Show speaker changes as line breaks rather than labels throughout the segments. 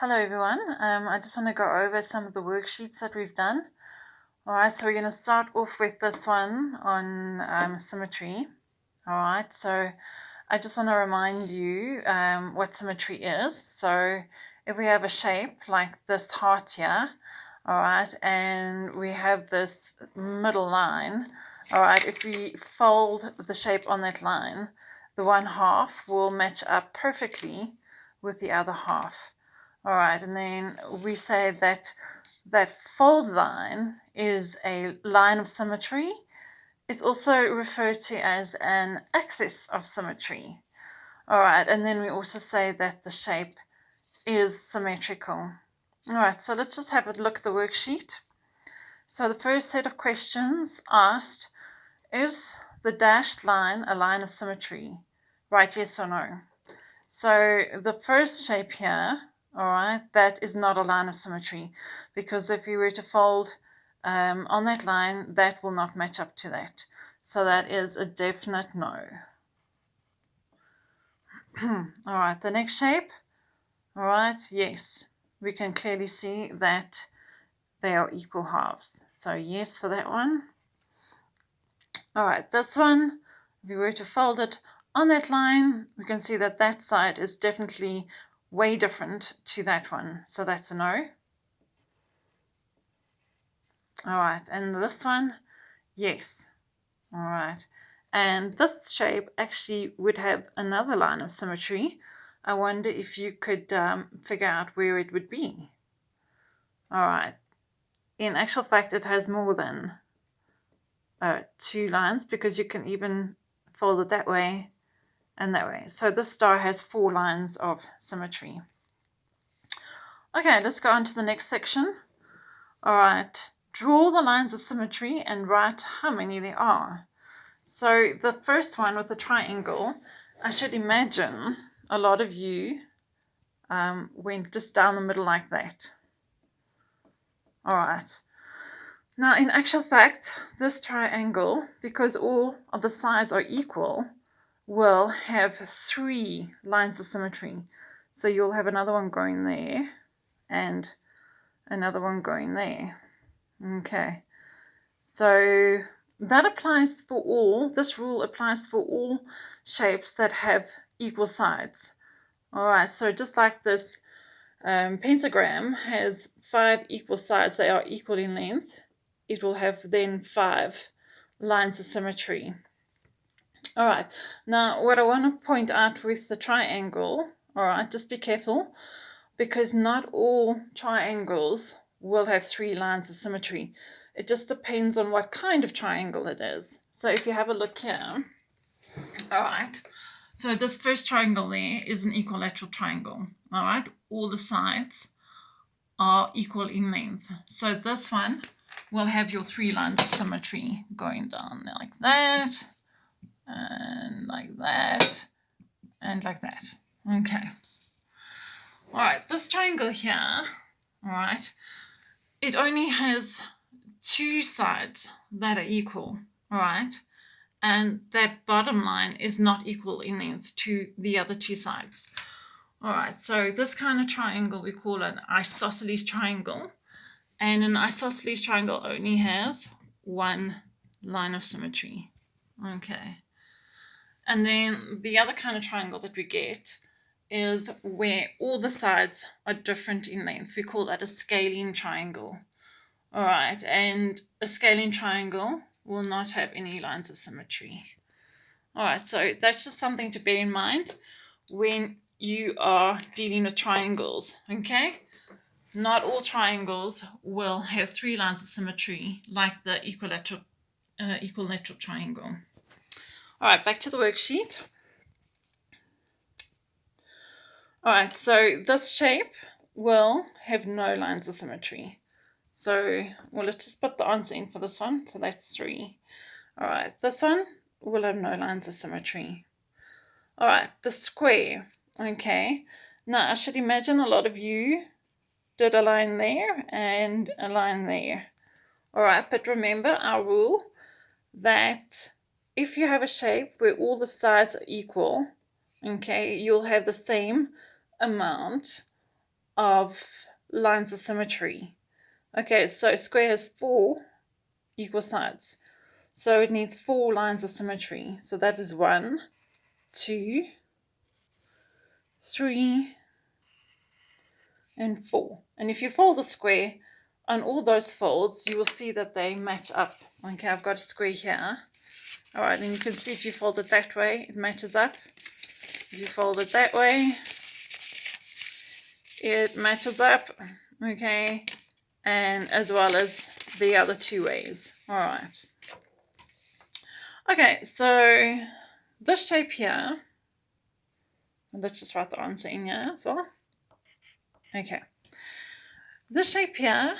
Hello everyone. I just want to go over some of the worksheets that we've done. Alright, so we're going to start off with this one on symmetry. Alright, so I just want to remind you what symmetry is. So if we have a shape like this heart here, alright, and we have this middle line, alright, if we fold the shape on that line, the one half will match up perfectly with the other half. All right, and then we say that that fold line is a line of symmetry. It's also referred to as an axis of symmetry. All right, and then we also say that the shape is symmetrical. All right, so let's just have a look at the worksheet. So the first set of questions asked, is the dashed line a line of symmetry? Right, yes or no? So the first shape here, all right, that is not a line of symmetry, because if you were to fold on that line, that will not match up to that. So that is a definite no. All right, the next shape, all right, yes, we can clearly see that they are equal halves. So yes for that one. All right, this one, if we were to fold it on that line, we can see that that side is definitely way different to that one. So that's a no. All right, and this one, yes. All right, and this shape actually would have another line of symmetry. I wonder if you could figure out where it would be. All right, in actual fact, it has more than two lines, because you can even fold it that way and that way. So this star has 4 lines of symmetry. Okay, let's go on to the next section. All right, draw the lines of symmetry and write how many there are. So the first one with the triangle, I should imagine a lot of you went just down the middle like that. All right. Now, in actual fact, this triangle, because all of the sides are equal, will have 3 lines of symmetry. So you'll have another one going there and another one going there. Okay. So that applies for all, this rule applies for all shapes that have equal sides. All right, so just like this pentagram has 5 equal sides, they are equal in length, it will have then 5 lines of symmetry. All right, now what I want to point out with the triangle, all right, just be careful, because not all triangles will have 3 lines of symmetry. It just depends on what kind of triangle it is. So if you have a look here, all right, so this first triangle there is an equilateral triangle, all right, all the sides are equal in length. So this one will have your 3 lines of symmetry going down like that, and like that, and like that. Okay. All right, this triangle here, all right, it only has 2 sides that are equal, all right, and that bottom line is not equal in length to the other 2 sides. All right, so this kind of triangle we call an isosceles triangle, and an isosceles triangle only has 1 line of symmetry. Okay. And then the other kind of triangle that we get is where all the sides are different in length. We call that a scalene triangle. All right, and a scalene triangle will not have any lines of symmetry. All right, so that's just something to bear in mind when you are dealing with triangles, okay? Not all triangles will have 3 lines of symmetry like the equilateral triangle. All right, back to the worksheet. All right, so this shape will have no lines of symmetry. So, well, let's just put the answer in for this one. So that's 3. All right, this one will have no lines of symmetry. All right, the square. Okay, now I should imagine a lot of you did a line there and a line there. All right, but remember our rule that if you have a shape where all the sides are equal, okay, you'll have the same amount of lines of symmetry. Okay, so a square has 4 equal sides. So it needs 4 lines of symmetry. So that is 1, 2, 3, and 4. And if you fold a square, on all those folds, you will see that they match up. Okay, I've got a square here. All right, and you can see if you fold it that way, it matches up. If you fold it that way, it matches up. Okay, and as well as the other 2 ways. All right. Okay, so this shape here, and let's just write the answer in here as well. Okay. This shape here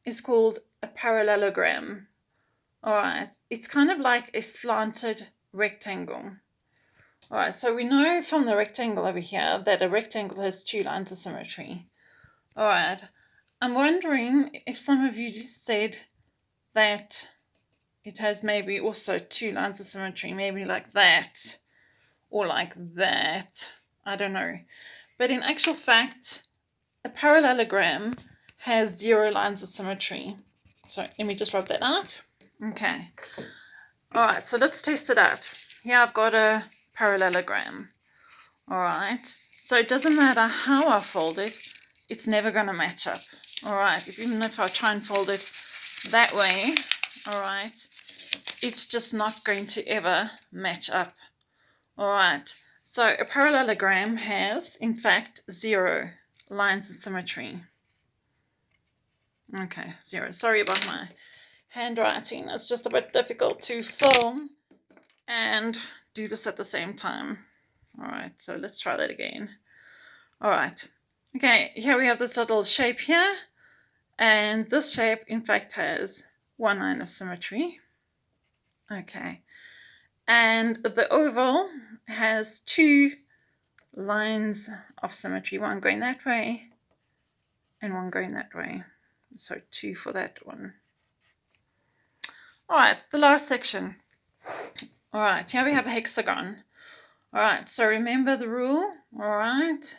is called a parallelogram. All right, it's kind of like a slanted rectangle. All right, so we know from the rectangle over here that a rectangle has 2 lines of symmetry. All right, I'm wondering if some of you said that it has maybe also 2 lines of symmetry, maybe like that or like that. I don't know. But in actual fact, a parallelogram has 0 lines of symmetry. So let me just rub that out. Okay. All right, so let's test it out. Here I've got a parallelogram. All right. So it doesn't matter how I fold it, it's never going to match up. All right. Even if I try and fold it that way, all right, it's just not going to ever match up. All right. So a parallelogram has, in fact, 0 lines of symmetry. Okay, 0. Sorry about my handwriting. It's just a bit difficult to film and do this at the same time. All right, so let's try that again. All right. Okay, here we have this little shape here. And this shape, in fact, has 1 line of symmetry. Okay. And the oval has 2 lines of symmetry, one going that way and one going that way. So 2 for that one. All right, the last section. All right, here we have a hexagon. All right, so remember the rule. All right,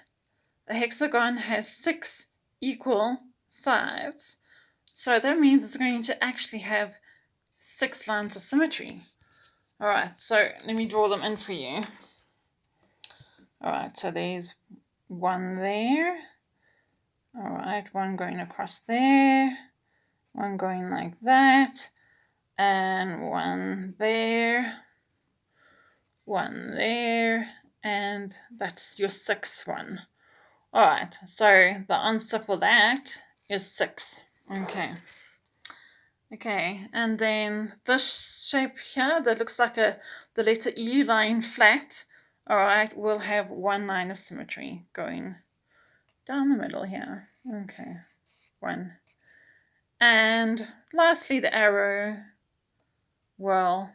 a hexagon has 6 equal sides. So that means it's going to actually have 6 lines of symmetry. All right, so let me draw them in for you. All right, so there's 1 there. All right, 1 going across there, 1 going like that, and 1 there, 1 there, and that's your 6th one. All right, so the answer for that is 6. Okay. Okay, and then this shape here that looks like the letter E lying flat, all right, will have 1 line of symmetry going down the middle here. Okay, 1. And lastly, the arrow will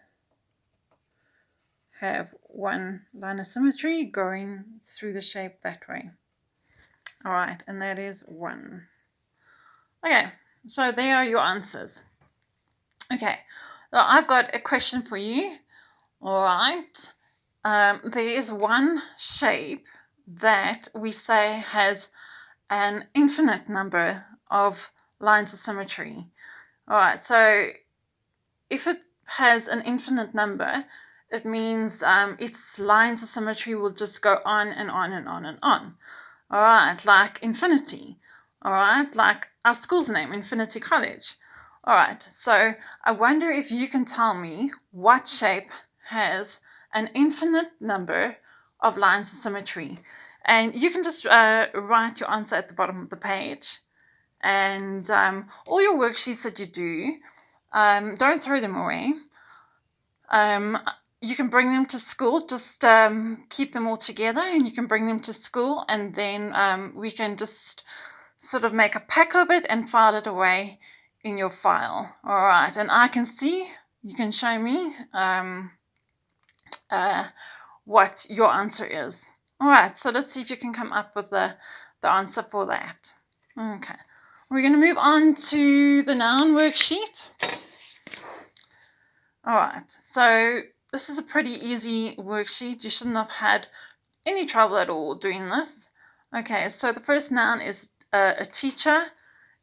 have 1 line of symmetry going through the shape that way. All right, and that is 1. Okay, so there are your answers. Okay, so I've got a question for you. All right, there is one shape that we say has an infinite number of lines of symmetry. All right, so if it has an infinite number, it means its lines of symmetry will just go on and on and on and on. All right, like infinity. All right, like our school's name, Infinity College. All right, so I wonder if you can tell me what shape has an infinite number of lines of symmetry. And you can just write your answer at the bottom of the page. And all your worksheets that you do, don't throw them away. You can bring them to school, just keep them all together and you can bring them to school and then we can just sort of make a pack of it and file it away in your file. All right, and I can see, you can show me what your answer is. All right, so let's see if you can come up with the answer for that. Okay, we're going to move on to the noun worksheet. All right, so this is a pretty easy worksheet. You shouldn't have had any trouble at all doing this. Okay, so the first noun is a teacher,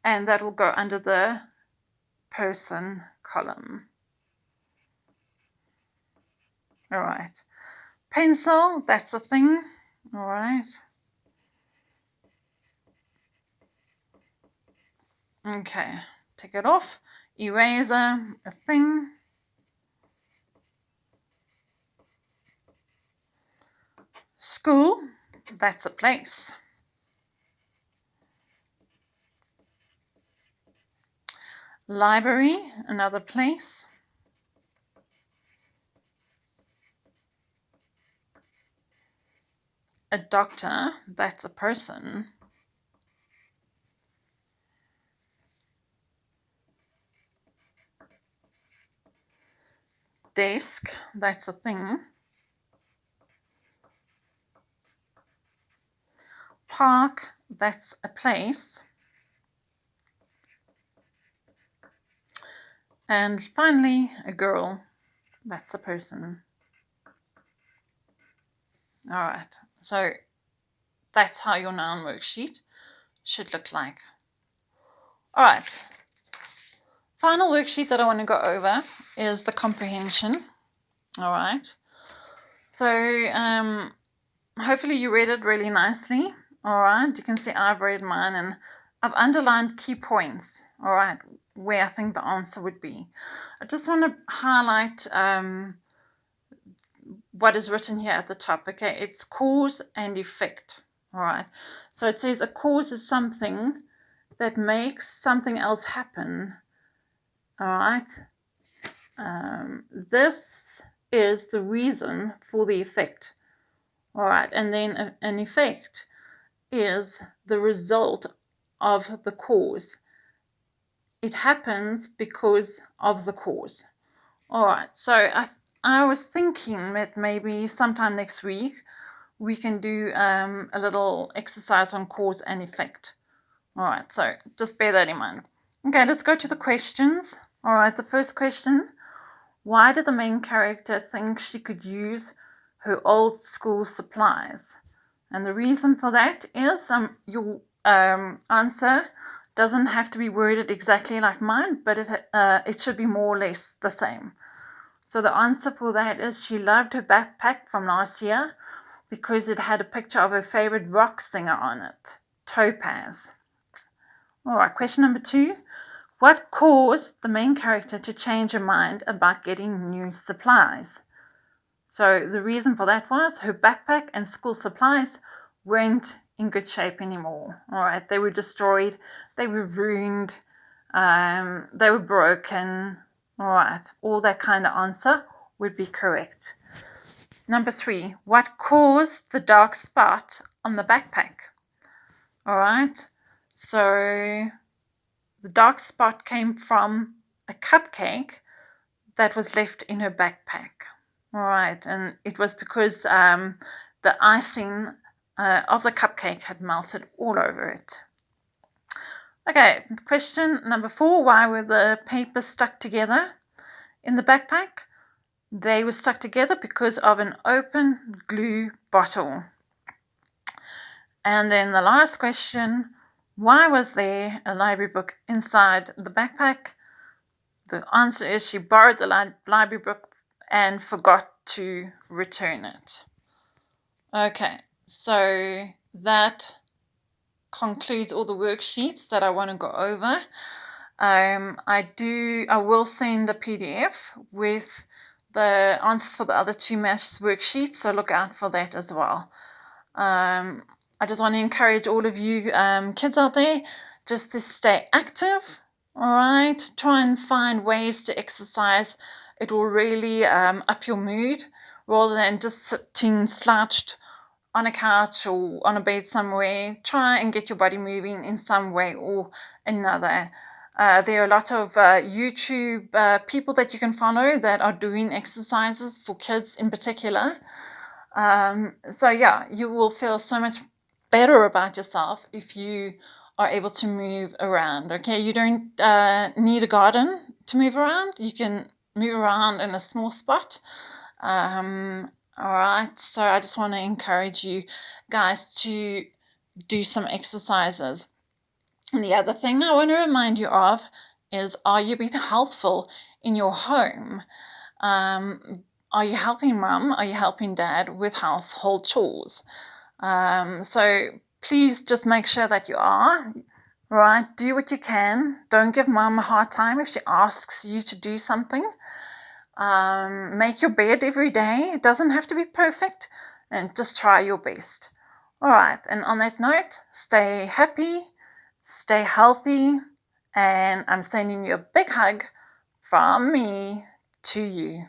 and that will go under the person column. All right. Pencil, that's a thing. All right. Okay, take it off. Eraser, a thing. School, that's a place. Library, another place. A doctor, that's a person. Desk, that's a thing. Park, that's a place. And finally, a girl, that's a person. All right, so that's how your noun worksheet should look like. All right, final worksheet that I want to go over is the comprehension. All right, so hopefully you read it really nicely. All right, you can see I've read mine and I've underlined key points. All right, where I think the answer would be. I just want to highlight what is written here at the top. Okay, it's cause and effect. All right, so it says a cause is something that makes something else happen. All right, this is the reason for the effect. All right, and then an effect is the result of the cause. It happens because of the cause. All right, so I was thinking that maybe sometime next week we can do a little exercise on cause and effect. All right, so just bear that in mind. Okay, let's go to the questions. All right, the first question: why did the main character think she could use her old school supplies? And the reason for that is your answer doesn't have to be worded exactly like mine, but it should be more or less the same. So the answer for that is she loved her backpack from last year because it had a picture of her favorite rock singer on it, Topaz. All right, question number 2. What caused the main character to change her mind about getting new supplies? So the reason for that was her backpack and school supplies weren't in good shape anymore. All right, they were destroyed, they were ruined, they were broken. All right, all that kind of answer would be correct. Number 3, what caused the dark spot on the backpack? All right, so the dark spot came from a cupcake that was left in her backpack. All right, and it was because the icing of the cupcake had melted all over it. Okay, question number 4. Why were the papers stuck together in the backpack? They were stuck together because of an open glue bottle. And then the last question: why was there a library book inside the backpack? The answer is she borrowed the library book and forgot to return it. Okay, so that concludes all the worksheets that I want to go over. I will send a PDF with the answers for the other 2 maths worksheets, so look out for that as well. I just want to encourage all of you kids out there just to stay active. All right, try and find ways to exercise. It will really up your mood rather than just sitting slouched on a couch or on a bed somewhere. Try and get your body moving in some way or another. There are a lot of YouTube people that you can follow that are doing exercises for kids in particular. So yeah, you will feel so much better about yourself if you are able to move around. Okay, you don't need a garden to move around. You can move around in a small spot. All right, so I just want to encourage you guys to do some exercises. And the other thing I want to remind you of is, are you being helpful in your home? Are you helping mum? Are you helping dad with household chores? So please just make sure that you are. Right, do what you can. Don't give mum a hard time if she asks you to do something. Make your bed every day. It doesn't have to be perfect, and just try your best. All right, and on that note, stay happy, stay healthy, and I'm sending you a big hug from me to you.